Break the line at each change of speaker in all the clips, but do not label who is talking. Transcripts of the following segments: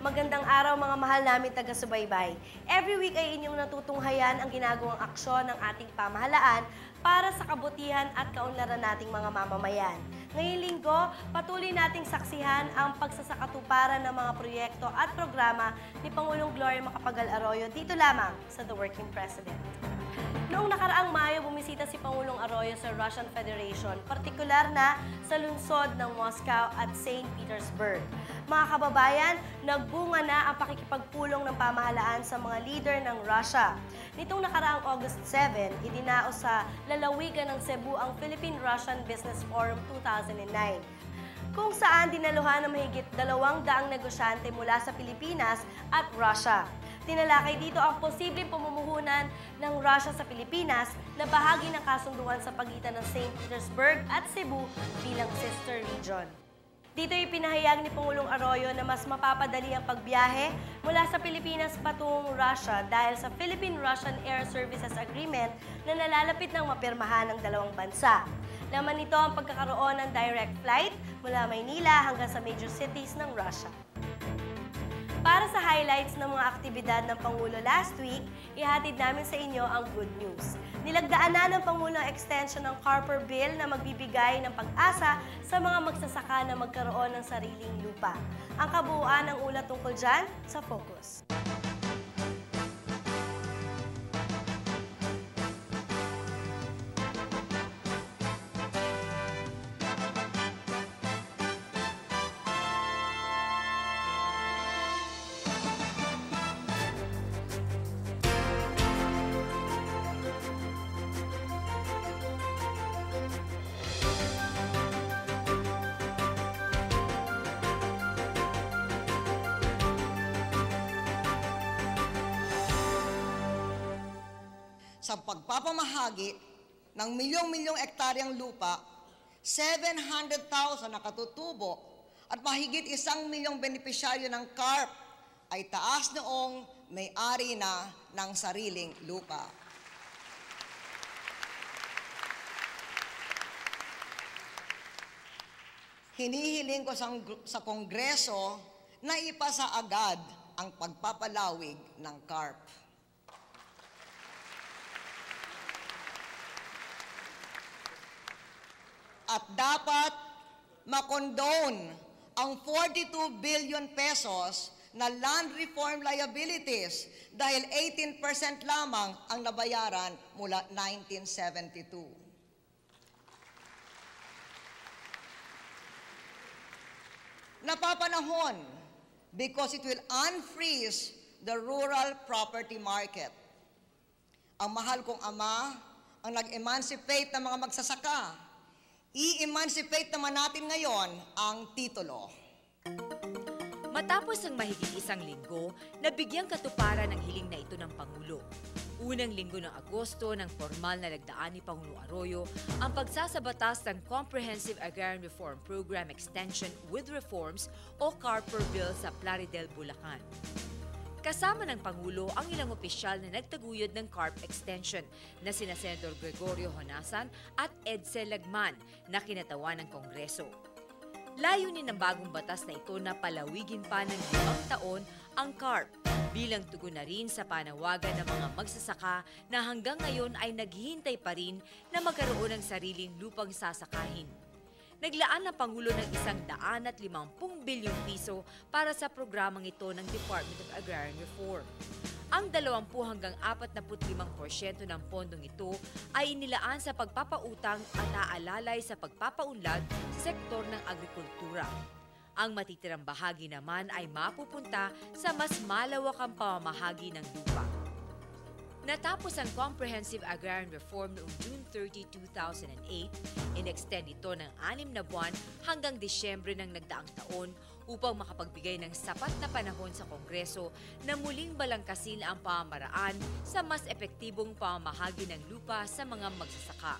Magandang araw mga mahal namin taga-subaybay. Every week ay inyong natutunghayan ang ginagawang aksyon ng ating pamahalaan para sa kabutihan at kaunlaran nating mga mamamayan. Ngayong linggo, patuloy nating saksihan ang pagsasakatuparan ng mga proyekto at programa ni Pangulong Gloria Macapagal Arroyo dito lamang sa The Working President. Noong nakaraang Mayo, bumisita si Pangulong Arroyo sa Russian Federation, partikular na sa lungsod ng Moscow at St. Petersburg. Mga kababayan, nagbunga na ang pakikipagpulong ng pamahalaan sa mga leader ng Russia. Nitong nakaraang August 7, idinaos sa lalawigan ng Cebu ang Philippine-Russian Business Forum 2009, kung saan dinaluhan ng mahigit 200 negosyante mula sa Pilipinas at Russia. Tinalakay dito ang posibleng pamumuhunan ng Russia sa Pilipinas na bahagi ng kasunduan sa pagitan ng St. Petersburg at Cebu bilang sister region. Dito ay pinahayag ni Pangulong Arroyo na mas mapapadali ang pagbiyahe mula sa Pilipinas patungong Russia dahil sa Philippine-Russian Air Services Agreement na nalalapit ng mapirmahan ng dalawang bansa. Laman nito ang pagkakaroon ng direct flight mula Maynila hanggang sa major cities ng Russia. Para sa highlights ng mga aktibidad ng Pangulo last week, ihatid namin sa inyo ang good news. Nilagdaan na ng Pangulo ang extension ng Carper Bill na magbibigay ng pag-asa sa mga magsasaka na magkaroon ng sariling lupa. Ang kabuuan ng ulat tungkol dyan sa Focus.
Sa pagpapamahagi ng milyong-milyong ektaryang lupa, 700,000 na katutubo at mahigit 1 milyong benepisyaryo ng CARP ay taas noong may-ari na ng sariling lupa. Hinihiling ko sa Kongreso na ipasa agad ang pagpapalawig ng CARP. At dapat makondone ang 42 billion pesos na land reform liabilities dahil 18% lamang ang nabayaran mula 1972. Napapanahon because it will unfreeze the rural property market. Ang mahal kong ama ang nag-emancipate ng mga magsasaka. I-emancipate naman natin ngayon ang titulo.
Matapos ang mahigit 1 linggo, nabigyang katuparan ang hiling na ito ng Pangulo. Unang linggo ng Agosto nang formal na lagdaan ni Pangulo Arroyo ang pagsasabatas ng Comprehensive Agrarian Reform Program Extension with Reforms o CARPER Bill sa Plaridel, Bulacan. Kasama ng Pangulo ang ilang opisyal na nagtaguyod ng CARP extension na sina Senador Gregorio Honasan at Edsel Lagman na kinatawan ng Kongreso. Layunin ng bagong batas na ito na palawigin pa ng 5 taon ang CARP bilang tugon na rin sa panawagan ng mga magsasaka na hanggang ngayon ay naghihintay pa rin na magkaroon ng sariling lupang sasakahin. Naglaan ng Pangulo ng 150 bilyong piso para sa programang ito ng Department of Agrarian Reform. Ang 20 hanggang 45% ng pondong ito ay inilaan sa pagpapautang at aalalay sa pagpapaunlad sa sektor ng agrikultura. Ang matitirang bahagi naman ay mapupunta sa mas malawakang pamamahagi ng lupa. Natapos ang Comprehensive Agrarian Reform noong June 30, 2008, in-extend ito ng 6 na buwan hanggang Disyembre ng nagdaang taon upang makapagbigay ng sapat na panahon sa Kongreso na muling balangkasin ang pamamaraan sa mas epektibong pamamahagi ng lupa sa mga magsasaka.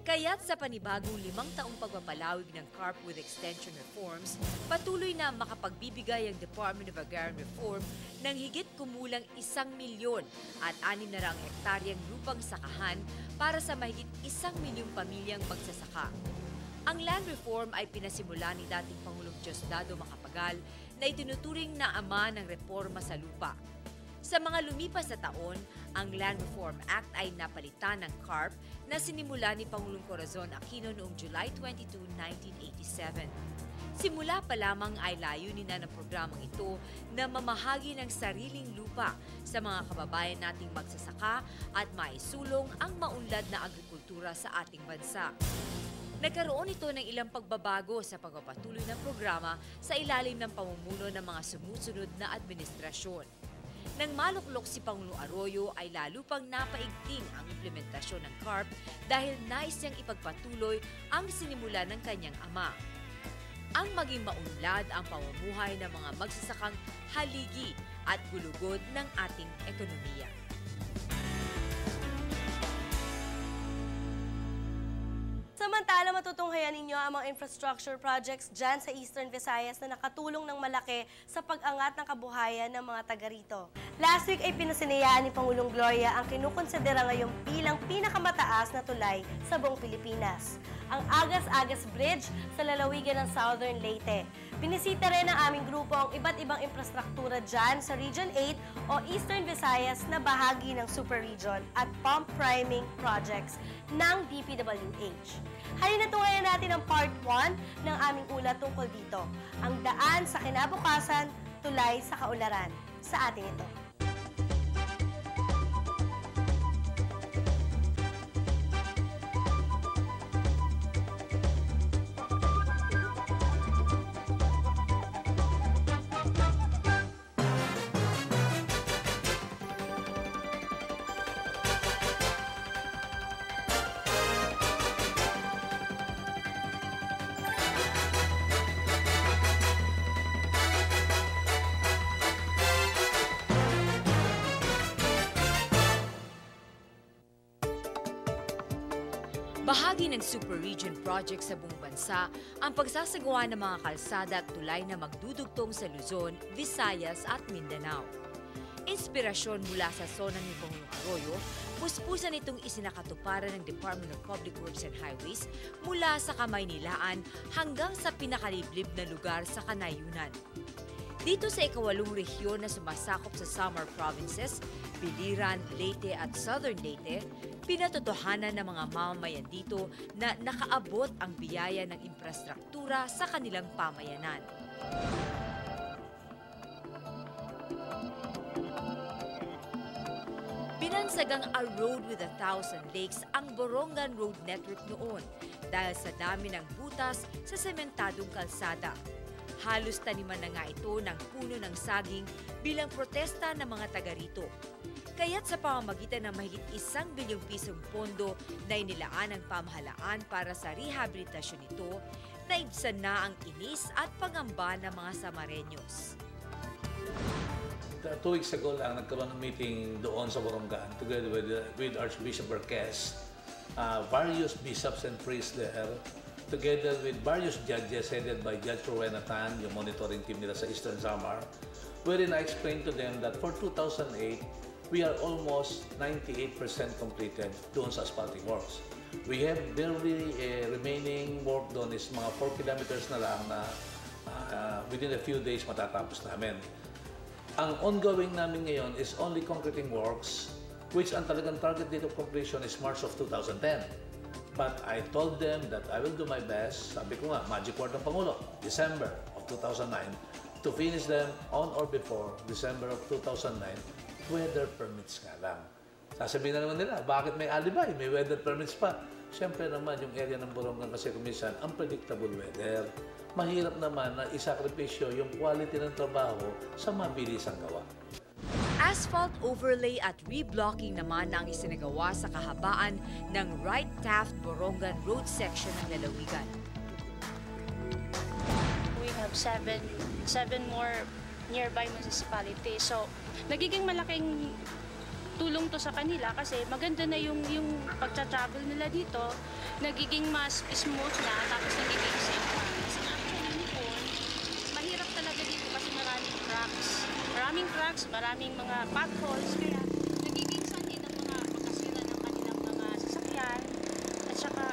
Kaya't sa panibagong 5 taong pagpapalawig ng CARP with extension reforms, patuloy na makapagbibigay ang Department of Agrarian Reform ng higit kumulang 1 milyon at 600 hektaryang lupang sakahan para sa mahigit 1 milyong pamilyang magsasaka. Ang land reform ay pinasimula ni dating Pangulong Diosdado Macapagal na itinuturing na ama ng reforma sa lupa. Sa mga lumipas na taon, ang Land Reform Act ay napalitan ng CARP na sinimula ni Pangulong Corazon Aquino noong July 22, 1987. Simula pa lamang ay layunin na ng programang ito na mamahagi ng sariling lupa sa mga kababayan nating magsasaka at maisulong ang maunlad na agrikultura sa ating bansa. Nagkaroon ito ng ilang pagbabago sa pagpapatuloy ng programa sa ilalim ng pamumuno ng mga sumusunod na administrasyon. Nang maluklok si Pangulong Arroyo ay lalo pang napaigting ang implementasyon ng CARP dahil nais niyang ipagpatuloy ang sinimula ng kanyang ama. Ang maging maunlad ang pamumuhay ng mga magsasakang haligi at gulugod ng ating ekonomiya.
Samantala, matutunghayan ninyo ang mga infrastructure projects dyan sa Eastern Visayas na nakatulong ng malaki sa pag-angat ng kabuhayan ng mga taga rito. Last week ay pinasinayaan ni Pangulong Gloria ang kinukonsidera ngayon bilang pinakamataas na tulay sa buong Pilipinas, ang Agas-Agas Bridge sa lalawigan ng Southern Leyte. Binisita rin ng aming grupo ang iba't ibang infrastruktura dyan sa Region 8 o Eastern Visayas na bahagi ng Super Region at pump priming projects ng DPWH. Halina tunghayan natin ang part 1 ng aming ulat tungkol dito, ang daan sa kinabukasan, tulay sa kaunlaran. Sa atin ito.
Bahagi ng Super Region Project sa buong bansa ang pagsasagawa ng mga kalsada at tulay na magdudugtong sa Luzon, Visayas at Mindanao. Inspirasyon mula sa sona ni Pangulong Arroyo, puspusan itong isinakatuparan ng Department of Public Works and Highways mula sa Kamaynilaan hanggang sa pinakaliblib na lugar sa Kanayunan. Dito sa ika-8 rehiyon na sumasakop sa Samar Provinces, Biliran, Leyte at Southern Leyte, pinatotohanan ng mga mamamayan dito na nakaabot ang biyaya ng infrastruktura sa kanilang pamayanan. Binansagang a road with 1,000 lakes ang Borongan Road Network noon dahil sa dami ng butas sa sementadong kalsada. Halos taniman na nga ito ng puno ng saging bilang protesta ng mga taga rito. Kaya't sa pamamagitan ng mahigit 1 bilyong pisong pondo na inilaan ng pamahalaan para sa rehabilitasyon nito, naibsan na ang inis at pangamba ng mga Samareños.
2 weeks ago lang nagkaroon ng meeting doon sa Borongan together with Archbishop Berquez, various bishops and priests there, together with various judges headed by Judge Rowena Tan, yung monitoring team nila sa Eastern Samar, wherein I explained to them that for 2008, we are almost 98% completed doon sa asphalting works. We have barely remaining work doon is mga 4 kilometers na lang na within a few days matatapos namin. Ang ongoing namin ngayon is only concreting works, which ang talagang target date of completion is March of 2010. But I told them that I will do my best, sabi ko nga, magic word ng Pangulo, December of 2009, to finish them on or before December of 2009, weather permits nga lang. Sasabihin na naman nila, bakit may alibay, may weather permits pa? Siyempre naman, yung area ng Borongan kasi kuminsan, unpredictable weather. Mahirap naman na isakripisyo yung quality ng trabaho sa mabilisang gawa.
Asphalt overlay at reblocking naman ang isinagawa sa kahabaan ng Wright Taft Borongan Road section ng lalawigan.
We have seven more nearby municipalities. So, nagiging malaking tulong to sa kanila kasi maganda na yung pagta-travel nila dito, nagiging mas smooth na, tapos nagiging safe na. Kasi actually noon, mahirap talaga dito kasi maraming cracks, maraming mga potholes, kaya nagiging sanhi ng mga makasira ng kanilang mga sasakyan, at saka